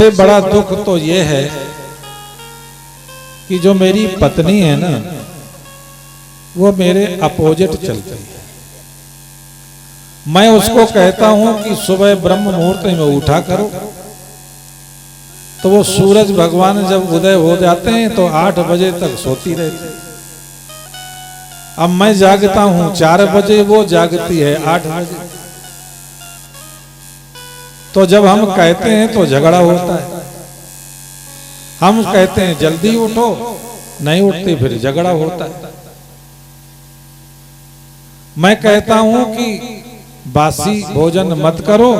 सबसे बड़ा दुख तो ये है कि जो मेरी पत्नी है ना, वो मेरे अपोजिट चलती है। मैं उसको कहता हूं कि सुबह ब्रह्म मुहूर्त में उठा करो, तो वो सूरज भगवान जब उदय हो जाते हैं तो 8 बजे तक सोती रहती है। अब मैं जागता हूं 4 बजे, वो जागती है 8 बजे। तो जब हम कहते हैं तो झगड़ा होता है। हम कहते हैं जल्दी उठो, नहीं उठते, फिर झगड़ा होता है। मैं कहता हूं कि बासी भोजन मत करो,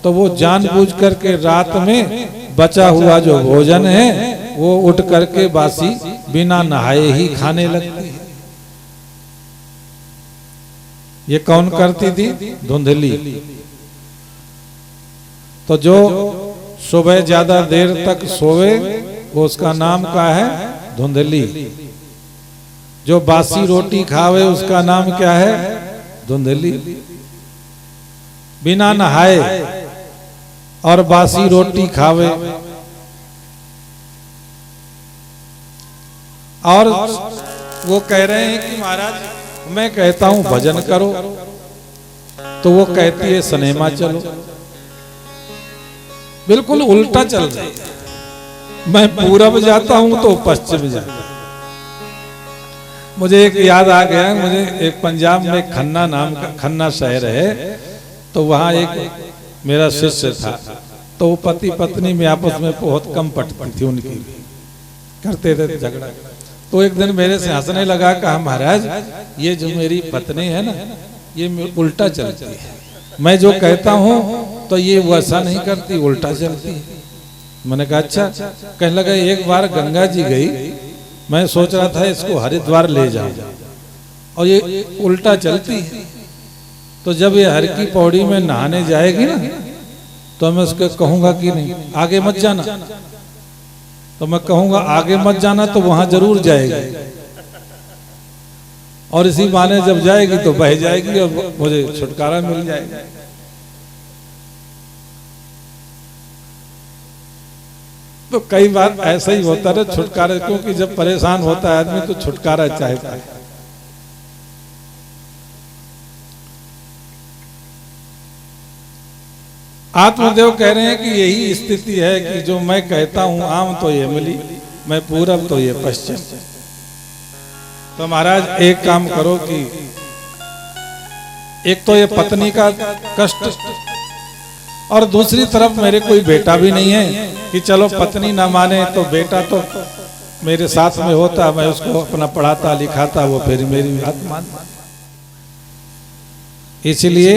तो वो जानबूझ करके रात में बचा हुआ जो भोजन है वो उठ करके बासी बिना नहाए ही खाने लगती है। ये कौन करती थी? धुंधली। तो जो सुबह ज्यादा देर तक सोवे वो उसका नाम क्या है? धुंधली। जो बासी रोटी खावे उसका नाम क्या है? धुंधली। बिना नहाए और बासी रोटी खावे और वो कह रहे हैं कि महाराज मैं कहता हूं भजन करो, तो वो कहती है सिनेमा चलो। बिल्कुल उल्टा चल रही है। मैं पूरब जाता हूं तो पश्चिम जाता हूं। मुझे एक याद आ गया, मुझे एक पंजाब में खन्ना नाम का खन्ना शहर है, तो वहां एक मेरा शिष्य था, तो वो पति पत्नी में आपस में बहुत कम पटती थी, उनकी करते थे झगड़ा। तो एक दिन मेरे से हंसने लगा, कहा महाराज ये जो मेरी पत्नी है ना, ये उल्टा चलती है। मैं जो कहता हूं तो ये वैसा नहीं करती, उल्टा चलती है। मैंने कहा अच्छा। कहने लगा एक बार गंगा जी गई, मैं सोच रहा था इसको हरिद्वार ले जाऊं, और ये उल्टा चलती है। तो जब ये हर की पौड़ी में नहाने जाएगी ना, तो मैं उसको कहूंगा कि नहीं आगे मत जाना, तो मैं कहूंगा आगे मत जाना, तो वहां जरूर जाएगी, और इसी बहाने जब जाएगी तो बह जाएगी और मुझे छुटकारा मिल जाएगा। तो कई बार ऐसा ही होता है छुटकारा, क्योंकि जब परेशान होता है आदमी तो छुटकारा चाहता है। आत्मदेव कह रहे हैं कि यही स्थिति है कि जो मैं कहता हूं आम तो ये मिली, मैं पूरब तो ये पश्चिम। तो महाराज एक काम करो कि एक तो ये पत्नी का कष्ट, और दूसरी तरफ मेरे कोई बेटा भी नहीं है कि चलो पत्नी ना माने तो बेटा तो मेरे साथ में होता, मैं उसको अपना पढ़ाता लिखाता, वो फिर मेरी बात मानता। इसलिए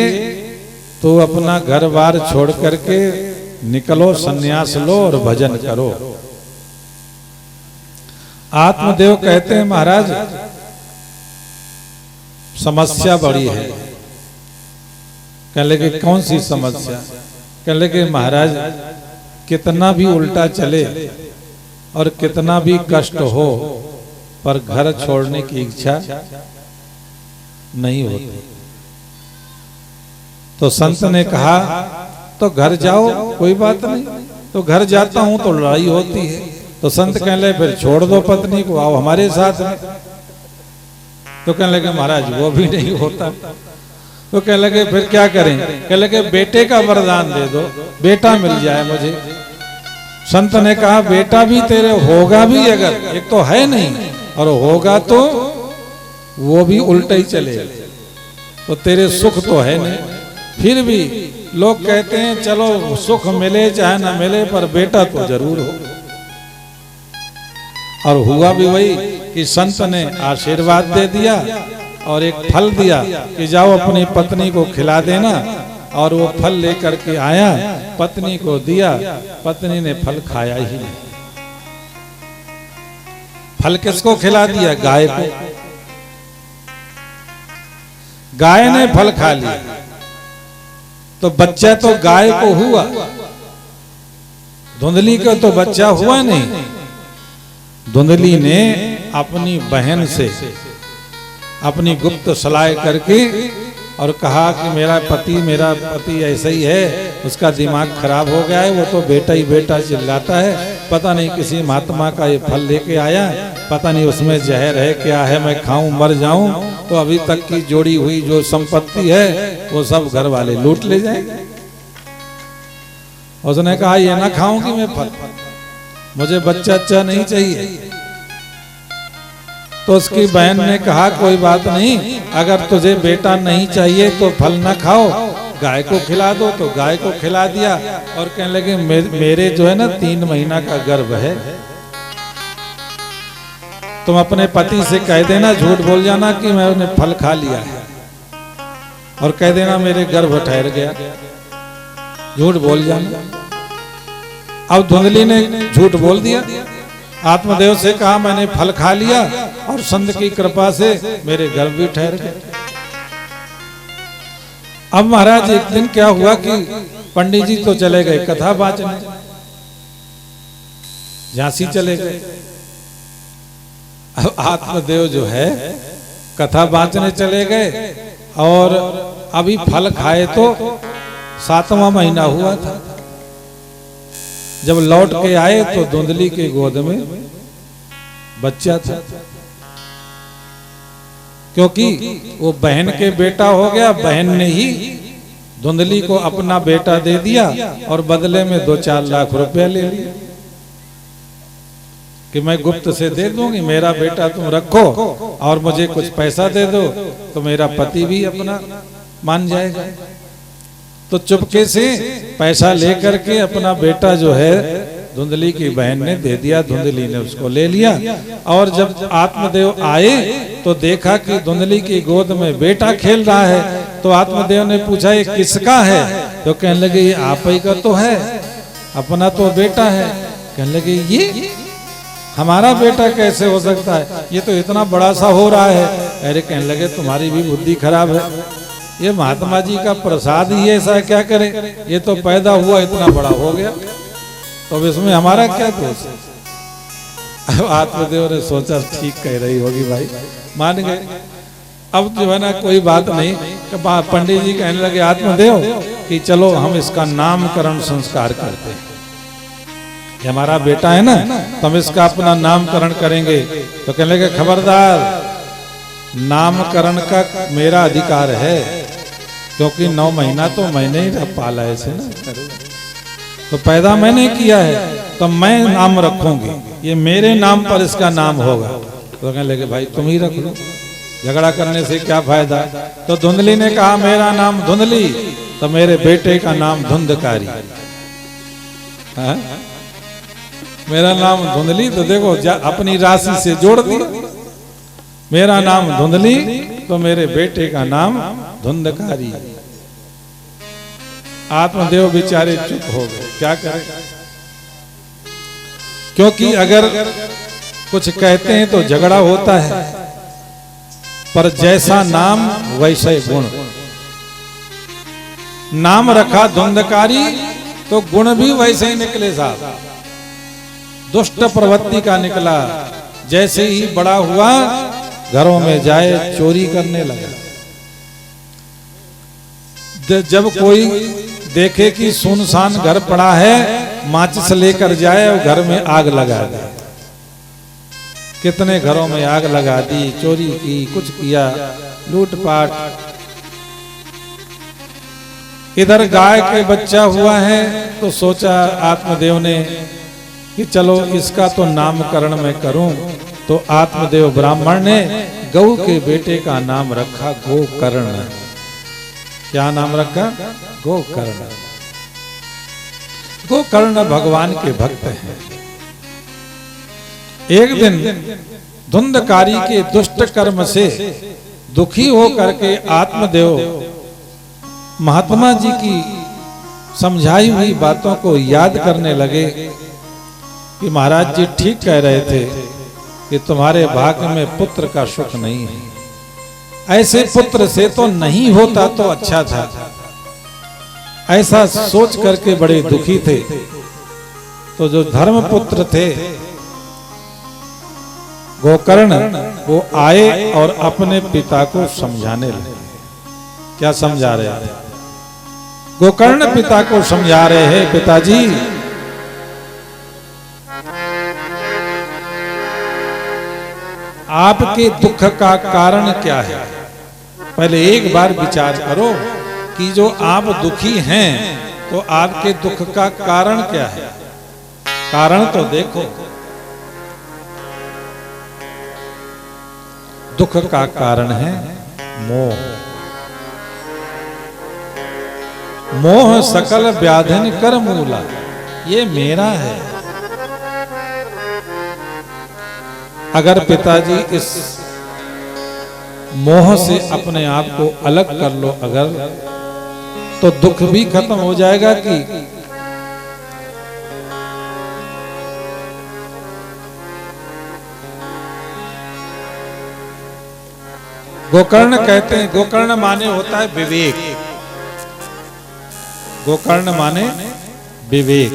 तो अपना घर बार छोड़ करके निकलो, सन्यास लो और भजन करो। आत्मदेव कहते हैं महाराज समस्या बड़ी है। कह लगे कौन सी समस्या? कह लगे महाराज कितना भी उल्टा चले और कितना भी कष्ट हो, पर घर छोड़ने की इच्छा नहीं होती। तो संत ने कहा तो घर जाओ, कोई बात नहीं। तो घर जाता हूं तो लड़ाई होती है। तो संत कहने लगे फिर छोड़ दो पत्नी को, आओ हमारे साथ में। तो कहने लगे महाराज वो भी नहीं होता। तो कहने लगे फिर क्या करें? कहने लगे बेटे का वरदान दे दो, बेटा मिल जाए मुझे। संत ने कहा बेटा भी तेरे होगा भी, अगर एक तो है नहीं और होगा तो वो भी उल्टा ही चले, तो तेरे सुख तो है नहीं। फिर भी लोग कहते हैं चलो सुख मिले चाहे ना मिले, पर बेटा तो जरूर हो। और हुआ भी वही कि संत ने आशीर्वाद दे दिया और एक फल दिया कि जाओ अपनी पत्नी को खिला देना, और वो फल लेकर के आया, पत्नी को दिया। पत्नी ने फल खाया ही नहीं। फल किसको खिला दिया? गाय को। गाय ने फल खा लिया, तो बच्चा तो गाय को हुआ, धुंधली को तो बच्चा हुआ नहीं। धुंधली ने अपनी बहन से अपनी गुप्त सलाह करके और कहा कि मेरा पति ऐसा ही है, उसका दिमाग खराब हो गया है, वो तो बेटा ही बेटा चिल्लाता है, पता नहीं किसी महात्मा का ये फल लेके आया, पता नहीं उसमें जहर है क्या है, मैं खाऊं मर जाऊं तो अभी तक की जोड़ी हुई जो संपत्ति है वो सब घर वाले लूट ले जाएंगे। उसने कहा ये ना खाऊंगी मैं फल, मुझे बच्चा अच्छा नहीं चाहिए। तो उसकी बहन ने कहा कोई बात नहीं, अगर तुझे बेटा नहीं चाहिए तो फल ना खाओ, गाय को खिला दो। तो गाय को खिला दिया और कहने लगे मेरे जो है ना 3 महीना का गर्भ है, तुम अपने पति से कह देना, झूठ बोल जाना कि मैंने फल खा लिया है, और कह देना मेरे गर्भ ठहर गया, झूठ बोल जाना। अब धुंधली ने झूठ बोल दिया, आत्मदेव से कहा मैंने फल खा लिया और संत की कृपा से मेरे गर्भ भी ठहर गए। अब महाराज एक दिन क्या हुआ कि पंडित जी तो चले गए कथा बाचने, झांसी चले गए। अब आत्मदेव जो है कथा बाचने चले गए और अभी फल खाए तो 7वां महीना हुआ था। जब लौट के आए तो धुंधली के गोद में बच्चा था, क्योंकि वो बहन के बेटा हो गया, बहन ने ही धुंधली को अपना बेटा दे दिया और बदले में 2-4 लाख रुपया ले लिया कि मैं गुप्त से दे दूंगी, मेरा बेटा तुम रखो और मुझे कुछ पैसा दे दो तो मेरा पति भी अपना मान जाएगा। तो चुपके से पैसा लेकर के अपना बेटा जो है धुंधली की बहन ने दे दिया, धुंधली ने उसको ले लिया। और जब आत्मदेव आए तो देखा कि धुंधली की गोद में बेटा खेल रहा है। तो आत्मदेव ने पूछा ये किसका है? तो कहने लगे ये आप ही का तो है, अपना तो बेटा है। कहने लगे ये हमारा बेटा कैसे हो सकता है, ये तो इतना बड़ा सा हो रहा है। अरे कहने लगे तुम्हारी भी बुद्धि खराब है, ये महात्मा जी का प्रसाद ही ऐसा क्या करे, ये तो पैदा हुआ इतना बड़ा हो गया, तो अब इसमें हमारा क्या दोष है। आत्मदेव ने सोचा ठीक कह रही होगी भाई, मान गए। अब जो है ना कोई बात नहीं, पंडित जी कहने लगे आत्मदेव कि चलो हम इसका नामकरण संस्कार करते हैं, ये हमारा बेटा है ना तो हम इसका अपना नामकरण करेंगे। तो कहने लगे खबरदार, नामकरण का मेरा अधिकार है, क्योंकि 9 महीना तो मैंने ही पाला ऐसे ना, तो पैदा मैंने किया है तो मैं नाम रखूंगी, ये मेरे नाम पर इसका नाम होगा। तो कहने लगे भाई तुम ही रख लो, झगड़ा करने से क्या फायदा। तो धुंधली ने कहा मेरा नाम धुंधली तो मेरे बेटे का नाम धुंधकारी। मेरा नाम धुंधली तो देखो अपनी राशि से जोड़ दिया, मेरा नाम धुंधली तो मेरे बेटे का नाम धुंधकारी। आत्मदेव बेचारे चुप हो गए, क्या करें, क्योंकि अगर कुछ कहते हैं तो झगड़ा होता है, पर जैसा नाम वैसे गुण। नाम रखा धुंधकारी तो गुण भी वैसे ही निकले साहब, दुष्ट प्रवृत्ति का निकला। जैसे ही बड़ा हुआ घरों में जाए चोरी करने लगा। जब कोई देखे कि सुनसान घर पड़ा है, माचिस लेकर जाए और घर में आग लगा दे। कितने घरों में आग लगा दी, चोरी की, कुछ किया, लूटपाट। इधर गाय के बच्चा हुआ है तो सोचा आत्मदेव ने कि चलो इसका तो नामकरण मैं करूं। तो आत्मदेव ब्राह्मण ने गौ के बेटे का नाम रखा गोकर्ण। क्या नाम रखा? गोकर्ण। गोकर्ण भगवान के भक्त हैं। एक दिन धुंधकारी के दुष्ट कर्म से दुखी होकर के आत्मदेव महात्मा जी की समझाई हुई बातों को याद करने लगे कि महाराज जी ठीक कह रहे थे कि तुम्हारे भाग्य में पुत्र का सुख नहीं है, ऐसे पुत्र से तो नहीं होता तो अच्छा था। ऐसा सोच करके बड़े दुखी थे। तो जो धर्म पुत्र थे गोकर्ण, वो आए और अपने पिता को समझाने लगे। क्या समझा रहे हैं? गोकर्ण पिता को समझा रहे हैं, पिताजी आपके दुख का कारण क्या है? पहले एक बार विचार करो कि जो आप दुखी हैं तो आपके दुख का कारण क्या है? कारण तो देखो। दुख का कारण है मोह। मोह सकल व्याधिन कर मूला, ये मेरा है। अगर पिताजी इस मोह से अपने आप को अलग कर लो अगर, तो दुख भी खत्म हो जाएगा कि गोकर्ण कहते हैं, गोकर्ण माने होता है विवेक। गोकर्ण माने विवेक।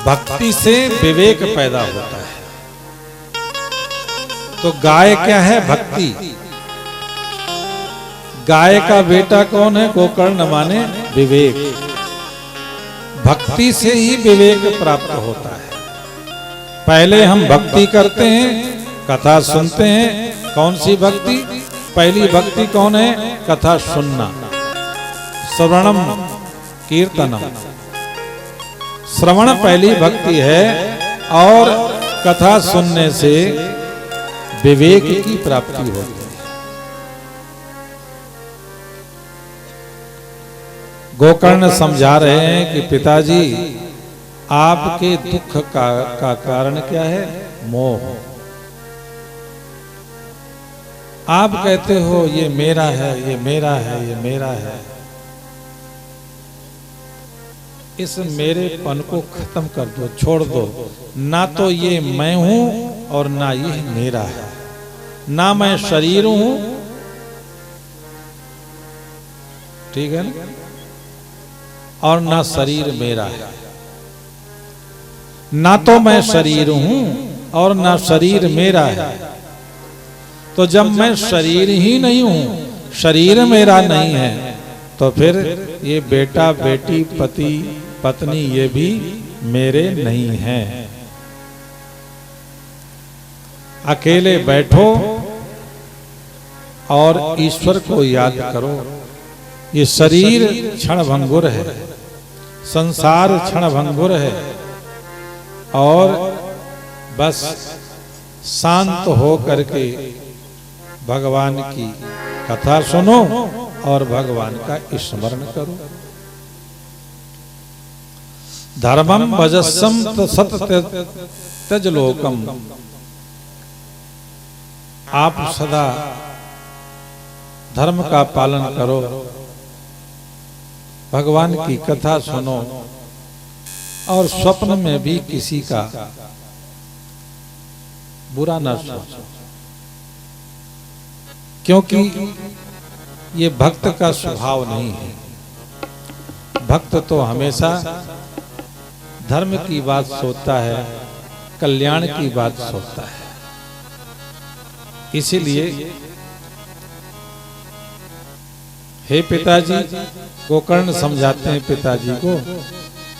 भक्ति से विवेक पैदा होता है। तो गाय क्या है? भक्ति। गाय का बेटा कौन है? गोकर्ण माने विवेक। भक्ति से ही विवेक प्राप्त होता है। पहले हम भक्ति करते हैं, कथा सुनते हैं। कौन सी भक्ति? पहली भक्ति कौन है? कथा सुनना। श्रवणम कीर्तनम, श्रवण पहली भक्ति है। और कथा सुनने से विवेक की प्राप्ति होती है। गोकर्ण समझा रहे हैं कि पिताजी आपके दुख का कारण क्या है? मोह। आप कहते हो ये मेरा है, ये मेरा है, ये मेरा है। इस मेरेपन को खत्म कर दो, छोड़ दो। ना तो ये मैं हूं और ना ये मेरा है। ना मैं शरीर हूं, ठीक है ना, और ना शरीर मेरा है। ना तो मैं शरीर हूं और ना शरीर मेरा है। तो जब मैं शरीर ही नहीं हूं, शरीर मेरा नहीं है, तो फिर ये बेटा बेटी पति पत्नी ये भी मेरे नहीं हैं। अकेले बैठो और ईश्वर को याद करो। ये शरीर क्षणभंगुर है, संसार क्षणभंगुर है। और बस शांत हो करके भगवान की कथा सुनो और भगवान का स्मरण करो। धर्मम भजस्सम सत त्यज लोकम। आप सदा धर्म का पालन करो, भगवान की कथा सुनो और स्वप्न में भी किसी का बुरा न सोचो, क्योंकि ये भक्त का स्वभाव नहीं है। भक्त तो हमेशा धर्म की बात सोचता है, कल्याण की बात सोचता है। इसीलिए हे पिताजी, गोकर्ण समझाते हैं पिताजी को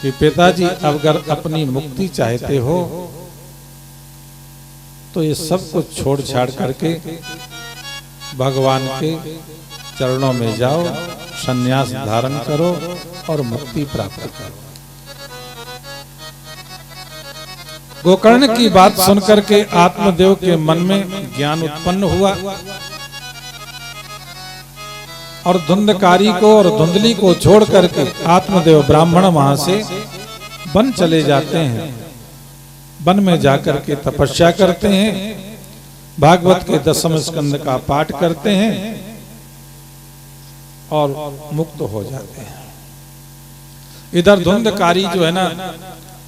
कि पिताजी अगर अपनी मुक्ति चाहते हो तो ये सब कुछ छोड़ छाड़ करके भगवान के चरणों में जाओ, संन्यास धारण करो और मुक्ति प्राप्त करो। गोकर्ण की बात सुनकर के आत्मदेव के मन में ज्ञान उत्पन्न हुआ और धुंधकारी को और धुंधली को छोड़ करके आत्मदेव ब्राह्मण वहां से वन चले जाते हैं। वन में जाकर के तपस्या करते हैं, भागवत के 10वें स्कंद का पाठ करते हैं और मुक्त हो जाते हैं। इधर धुंधकारी जो है ना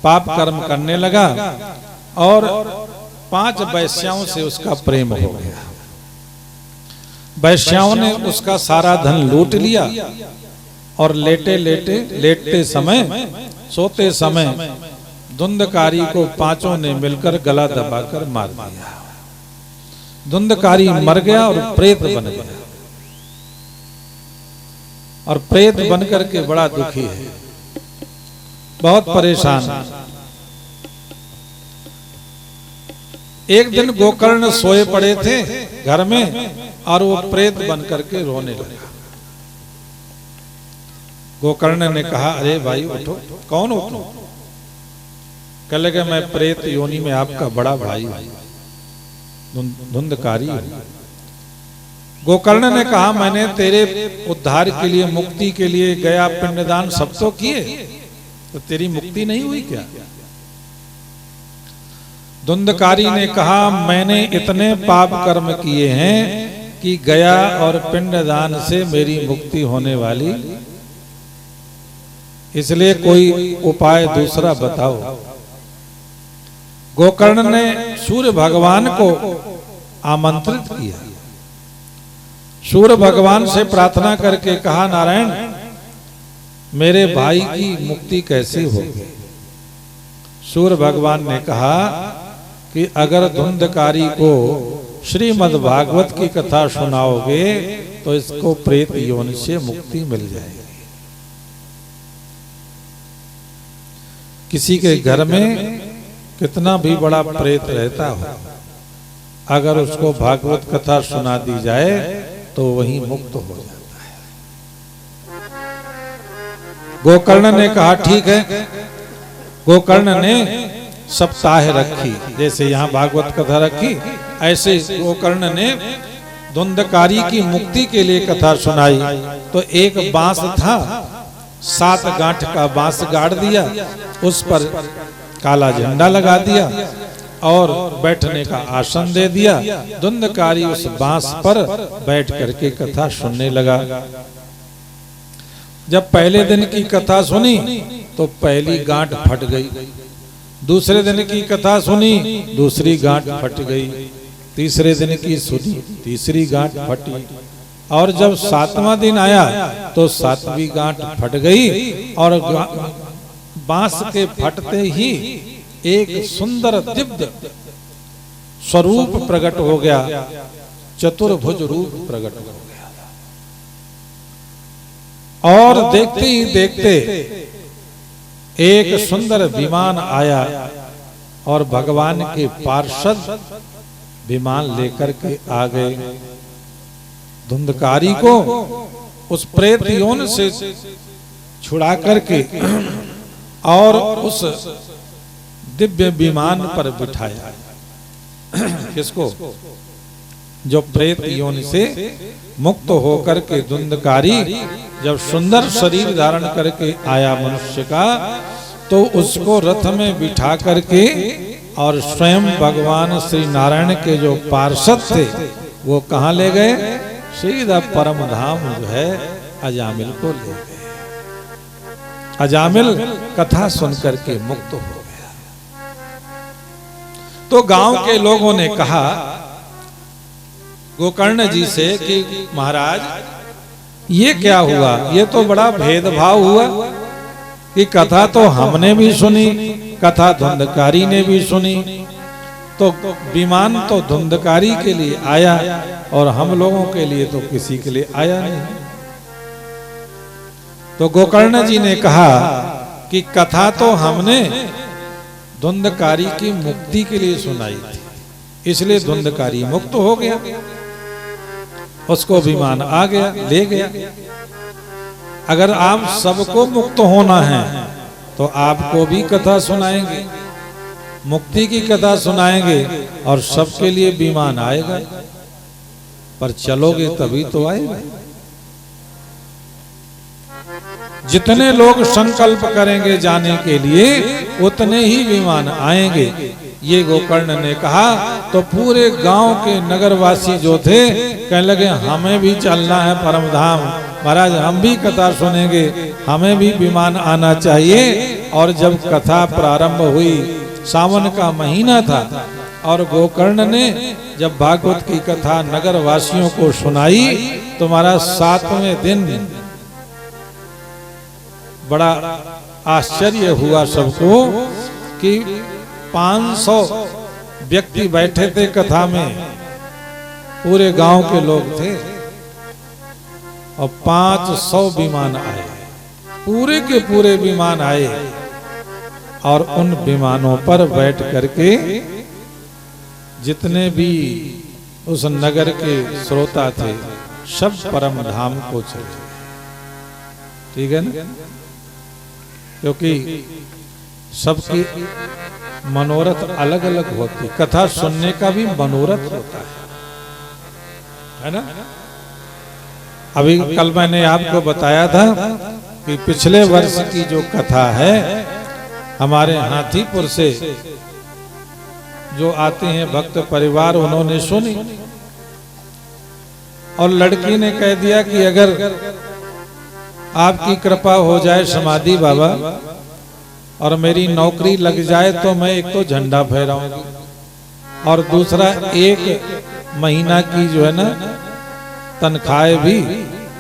पाप कर्म करने लगा और 5 वैश्याओं से उसका प्रेम हो गया। वैश्याओं ने उसका सारा धन लूट लिया और लेटते समय, सोते समय धुंधकारी को 5 ने मिलकर गला दबाकर मार दिया। धुंधकारी मर गया और प्रेत बन गया। और प्रेत बनकर के बड़ा दुखी है, बहुत परेशान है। एक दिन गोकर्ण सोए पड़े थे घर में और वो प्रेत बनकर के रोने लगा। गोकर्ण ने कहा, अरे भाई उठो। कौन उठो? कह लगे, मैं प्रेत योनि में आपका बड़ा भाई हूं, धुंधकारी हूं। गोकर्ण ने कहा, मैंने तेरे उद्धार के लिए, मुक्ति के लिए गया पिंडदान सब तो किए, तो तेरी मुक्ति नहीं हुई क्या? धुंधकारी ने कहा, मैंने इतने पाप कर्म किए हैं कि गया और पिंडदान से मेरी मुक्ति होने वाली, इसलिए कोई उपाय दूसरा बताओ। गोकर्ण ने सूर्य भगवान को आमंत्रित किया, सूर्य भगवान से प्रार्थना करके कहा, नारायण मेरे भाई की मुक्ति कैसे होगी? सूर्य भगवान ने कहा कि अगर धुंधकारी को श्रीमद् भागवत की कथा सुनाओगे तो इसको प्रेत योनि से मुक्ति मिल जाएगी। किसी के घर में कितना भी बड़ा प्रेत रहता हो, अगर उसको भागवत कथा सुना दी जाए तो वही मुक्त हो जाता है। गोकर्ण ने कहा, ठीक है। गोकर्ण ने सप्ताह रखी, जैसे यहाँ भागवत कथा रखी, ऐसे गोकर्ण ने धुंधकारी की मुक्ति के लिए कथा सुनाई। तो एक बांस था, 7 गांठ का बांस गाड़ दिया, उस पर काला झंडा लगा दिया और बैठने का आसन दे दिया। धुंधकारी उस बांस पर बैठ करके कथा सुनने लगा। जब पहले दिन की कथा सुनी तो पहली गांठ फट गई, दूसरे दिन की कथा सुनी, दूसरी गांठ फट गई, तीसरे दिन की सुनी, तीसरी गांठ फटी, और जब 7वां दिन आया तो 7वीं गांठ फट गई और बांस के फटते ही एक सुंदर दिव्य स्वरूप प्रकट हो गया, चतुर्भुज रूप प्रकट हो गया। और देखते ही देखते एक सुंदर विमान आया और भगवान के पार्षद विमान लेकर के आ गए। धुंधकारी को उस प्रेत योनि से छुड़ा करके और उस दिव्य विमान पर बिठाया। किसको? जो प्रेत योनि से मुक्त होकर के धुंधकारी जब सुंदर शरीर धारण करके आया मनुष्य का, तो उसको रथ में बिठा करके और स्वयं भगवान श्री नारायण के जो पार्षद थे वो कहाँ ले गए? सीधा परम धाम जो है अजामिल को ले गए। अजामिल कथा सुनकर के मुक्त हो गया। तो गांव के लोगों ने कहा गोकर्ण जी से कि महाराज ये क्या हुआ? ये तो बड़ा भेदभाव हुआ कि कथा तो हमने भी सुनी, कथा धुंधकारी ने भी सुनी, तो विमान तो धुंधकारी के लिए आया और हम लोगों के लिए तो किसी के लिए आया नहीं। तो गोकर्ण जी ने कहा कि कथा तो हमने धुंधकारी की मुक्ति के लिए सुनाई थी, इसलिए धुंधकारी मुक्त हो गया, उसको विमान आ गया, ले गया। अगर आप सबको मुक्त होना है तो आपको भी कथा सुनाएंगे, मुक्ति की कथा सुनाएंगे और सबके लिए विमान आएगा, पर चलोगे तभी तो आएगा। जितने लोग संकल्प करेंगे जाने के लिए उतने ही विमान आएंगे। ये गोकर्ण ने कहा तो पूरे गांव के नगरवासी जो थे कहने लगे हमें भी चलना है परम धाम, महाराज हम भी कथा सुनेंगे, हमें भी विमान आना चाहिए। और जब कथा प्रारंभ हुई, सावन का महीना था और गोकर्ण ने जब भागवत की कथा नगर वासियों को सुनाई तो महाराज 7वें दिन बड़ा आश्चर्य हुआ सबको कि 500 व्यक्ति बैठे थे कथा में, पूरे गांव के लोग थे। और 500 विमान आए, पूरे के पूरे विमान आए, और उन विमानों पर बैठ करके जितने भी उस नगर के श्रोता थे सब परम धाम को चले। ठीक है ना, क्योंकि सबकी मनोरथ अलग अलग होती, कथा सुनने का भी मनोरथ होता है ना। अभी कल मैंने आपको बताया था कि पिछले वर्ष की जो कथा है हमारे हाथीपुर से जो आते हैं भक्त परिवार, उन्होंने सुनी और लड़की ने कह दिया कि अगर आपकी कृपा हो जाए समाधि बाबा और मेरी नौकरी लग जाए तो मैं एक तो झंडा फहराऊंगी और दूसरा 1 महीना की जो है ना तनख्वाह भी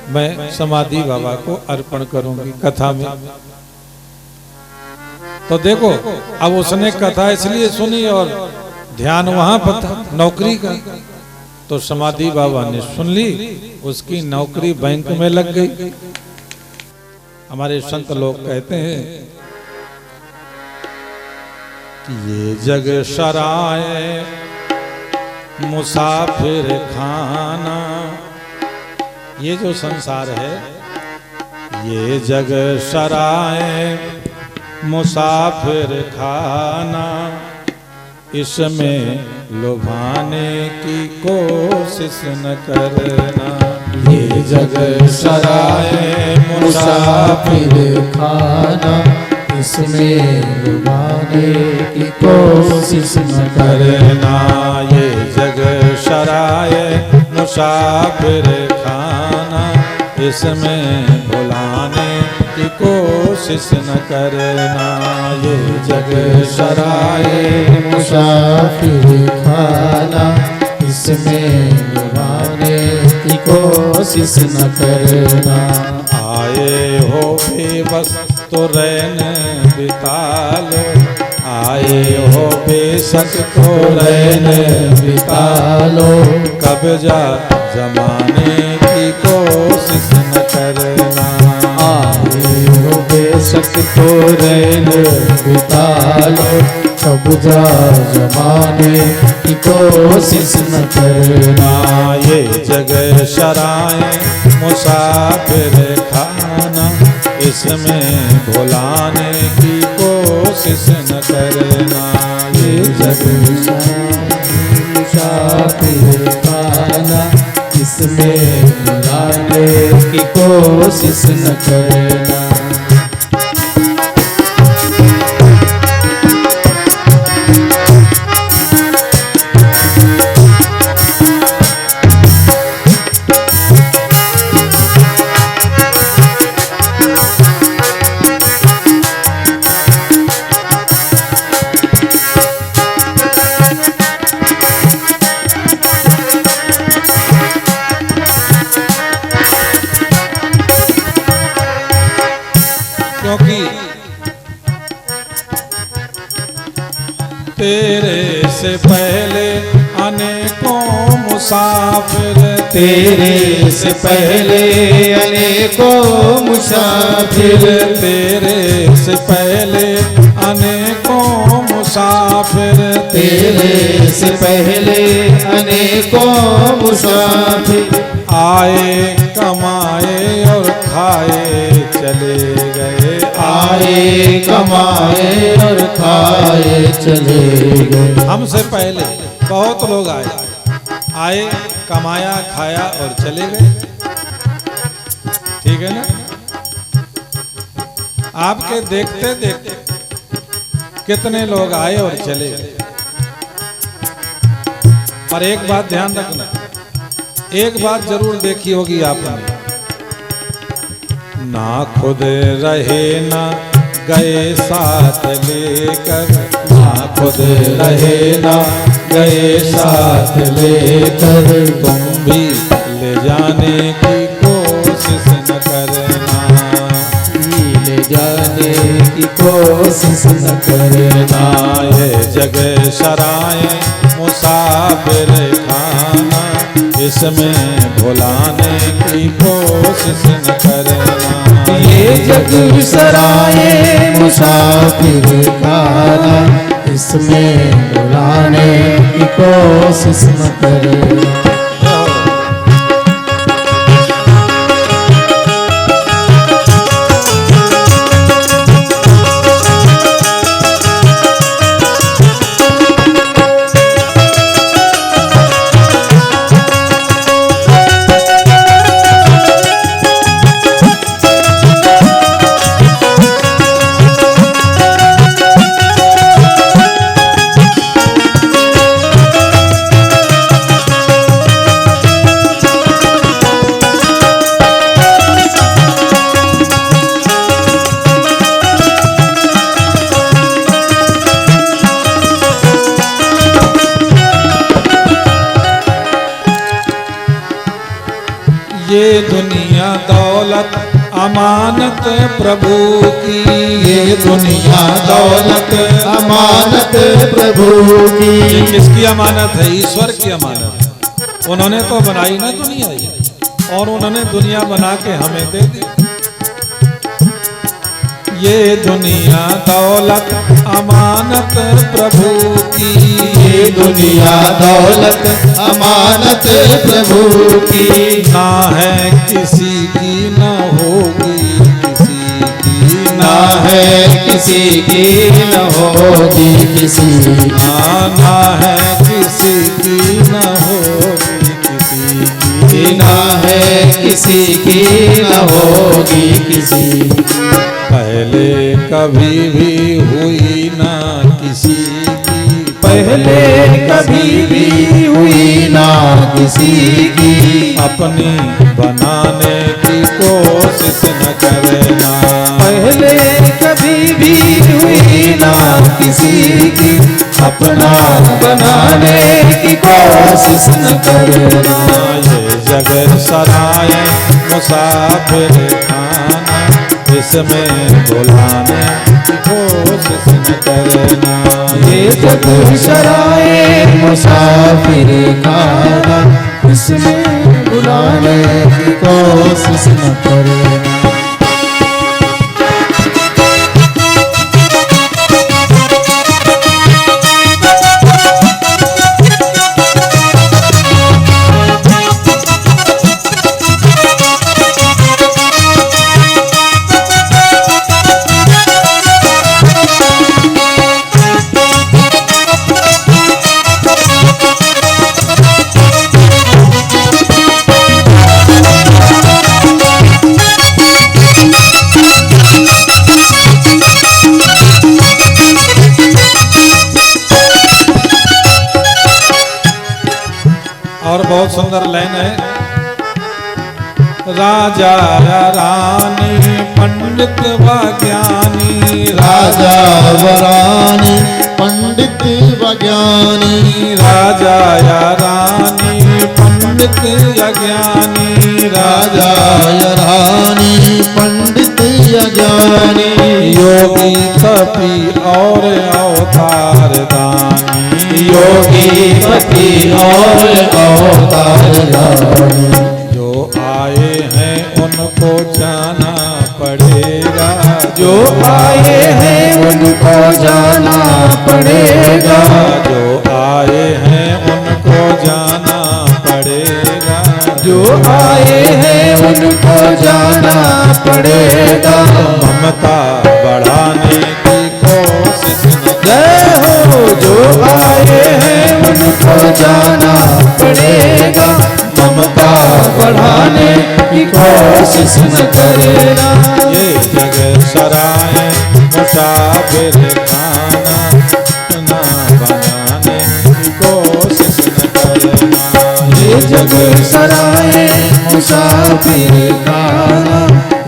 मैं समाधि बाबा को अर्पण करूंगी कथा में। तो देखो, अब उसने कथा इसलिए सुनी और ध्यान वहां पर था नौकरी का, तो समाधि बाबा ने सुन ली, उसकी नौकरी बैंक में लग गई। हमारे संत लोग कहते हैं कि ये जग सराय मुसाफिर खाना, ये जो संसार है ये जग सराय मुसाफिर खाना, इसमें लुभाने की कोशिश न करना। ये जग सराय मुसाफिर खाना, इसमें लुभाने की कोशिश न करना। ये जग सराय मुसाफिर खाना, इसमें भुलाने की कोशिश न करना। ये जग सराय मुसाफिर खाना, इसमें लुभाने की कोशिश न करना। आए हो बेबस तो रैन बिता लो, आए हो बेशक तो रैन बिता लो, कब्जा जमाने की कोशिश न करना। आए हो बेशक तो रैन बिता लो, कब्जा जमाने की कोशिश न करना। ये जग सराय मुसाफिर खाना, इसमें भुलाने की कोशिश न करना। ये जग मुसाफिर खाना, इसमें भुलाने की कोशिश न करना। क्योंकि तेरे से पहले अनेकों मुसाफिर, तेरे से पहले अनेकों मुसाफिर, तेरे से पहले अनेकों मुसाफिर, तेरे से पहले अनेकों मुसाफिर, आए कमाए और खाए चले गए। आए कमाए और खाए चले गए। हमसे पहले बहुत लोग आए, कमाया खाया और चले गए। ठीक है ना। आपके देखते देखते कितने लोग आए और चले गए। पर एक बात ध्यान रखना, एक बात जरूर देखी होगी आपने, ना खुद रहे ना गए साथ लेकर, ना खुद रहे ना गए साथ लेकर, तुम भी ले जाने की कोशिश न करना। ले जाने की कोशिश न करना। ये जग सराय मुसाफिर खाना, इसमें भुलाने की कोशिश न करना। ये जग सराए मुसाफिर खाना, इसमें भुलाने की कोशिश न करे। ये दुनिया दौलत अमानत प्रभु की, ये दुनिया दौलत अमानत प्रभु की। ये किसकी अमानत है? ईश्वर की अमानत है। उन्होंने तो बनाई ना दुनिया ये, और उन्होंने दुनिया बना के हमें दे दी। ये दुनिया दौलत अमानत प्रभु की, ये दुनिया दौलत अमानत प्रभु की। ना है किसी की न होगी किसी की, ना है किसी की न होगी किसी की। ना है किसी की न होगी किसी की, ना है किसी की न होगी किसी की। पहले कभी भी हुई ना किसी की, पहले कभी भी हुई ना किसी की। अपनी बनाने की कोशिश न करना। पहले कभी भी हुई ना किसी की, अपना बनाने की कोशिश न करना। ये जग सराय मुसाफिर खाना, इसमें भुलाने की कोशिश न करना। ये जग सराय मुसाफिर खाना, इसमें भुलाने की कोशिश न करना। और बहुत सुंदर लाइन है। राजा या रानी पंडित व ज्ञानी, राजा व रानी पंडित व ज्ञानी। राजा या रानी पंडित या ज्ञानी, राजा या रानी पंडित या ज्ञानी। योगी कपि और अवतार दानी, योगी पति और अवतार दानी। जो आए हैं उनको जाना पड़ेगा, जो आए हैं उनको जाना पड़ेगा। जो आए हैं उनको जाना पड़ेगा, जो आए हैं उनको जाना पड़ेगा। ममता बढ़ाने की कोशिश न जय हो, जो आए हैं उनको जाना पड़ेगा। ममता बढ़ाने की कोशिश न करेगा। ये जग सराय मुसाफिर खाना, ना बनाने की कोशिश न करना। ये जग सराय मुसाफिर खाना,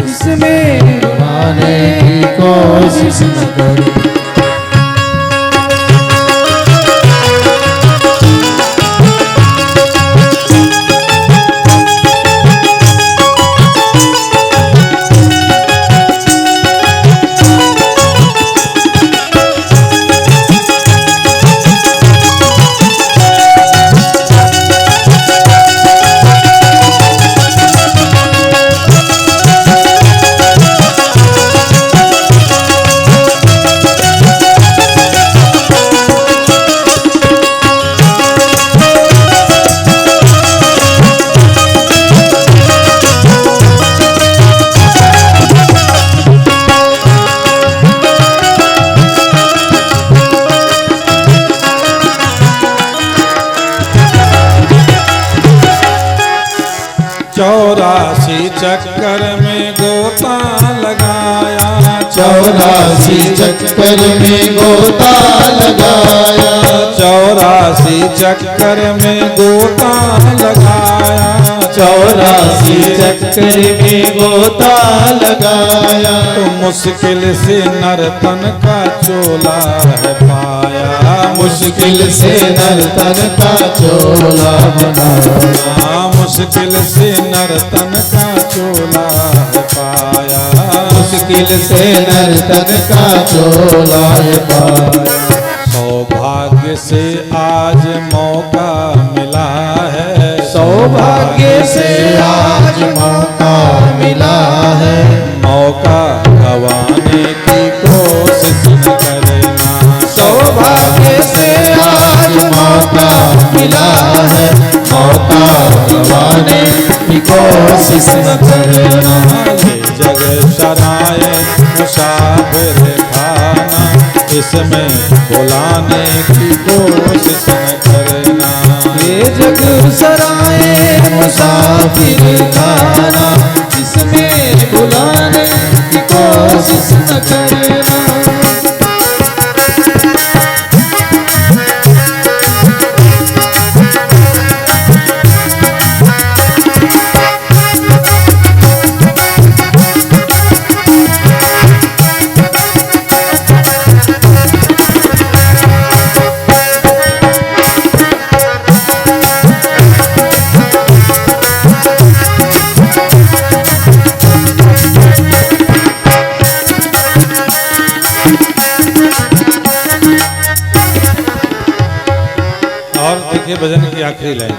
इसमें बढ़ाने की कोशिश न करेगा। 84 चक्कर में गोता लगाया, 84 चक्कर में गोता लगाया, 84 चक्कर में गोता लगाया, 84 चक्कर में गोता लगाया। तो मुश्किल से नर्तन का चोला है पाया, मुश्किल से नर्तन का चोला बनाया, मुश्किल से नर्तन का चोला है पाया, मुश्किल से नर्तन का चोला है पाया। सौभाग्य से आज मौका मिला है, सौभाग्य से आज मौका मिला है, मौका गंवाने की कोशिश न करना, सौभाग्य से आज मौका मिला है, मौका गंवाने की कोशिश न करना। ये जग सराय मुसाफिर खाना, इसमें बुलाने की कोशिश न करना, ये जग सराय मुसाफिर खाना, इसमें बुलाने की कोशिश न करना। देखिए भजन की आखिरी लाइन,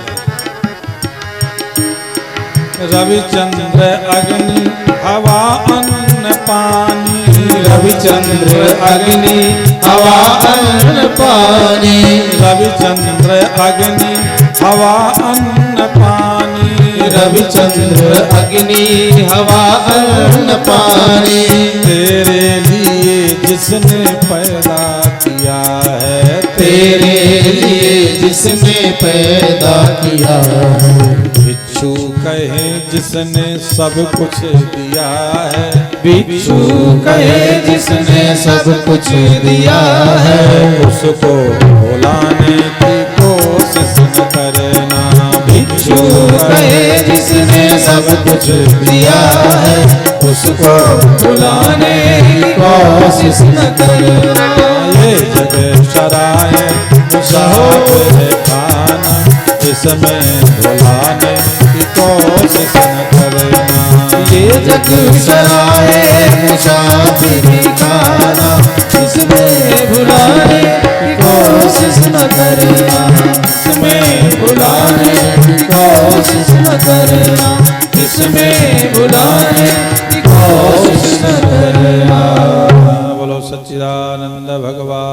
रविचंद्र अग्नि हवा अन्न पानी, रविचंद्र अग्नि हवा अन्न पानी, रविचंद्र अग्नि हवा अन्न पानी, रविचंद्र अग्नि हवा अन्न पानी। तेरे लिए जिसने पैदा किया है, तेरे लिए जिसने पैदा किया है, भिक्षु कहे जिसने सब कुछ दिया है, भिक्षु कहे जिसने सब कुछ दिया है, उसको भुलाने की कोशिश न करना, भिक्षु कहे जिसने सब कुछ दिया है, उसको भुलाने की कोशिश न करना। ये जग सराय मुसाफिर खाना, इसमें भुलाने की कोशिश न करना, ये जग सराय मुसाफिर खाना, इसमें भुलाने की कोशिश न करना, इसमें भुलाने की कोशिश न करना, इसमें भुलाने की कोशिश न करना। बोलो सच्चिदानंद भगवान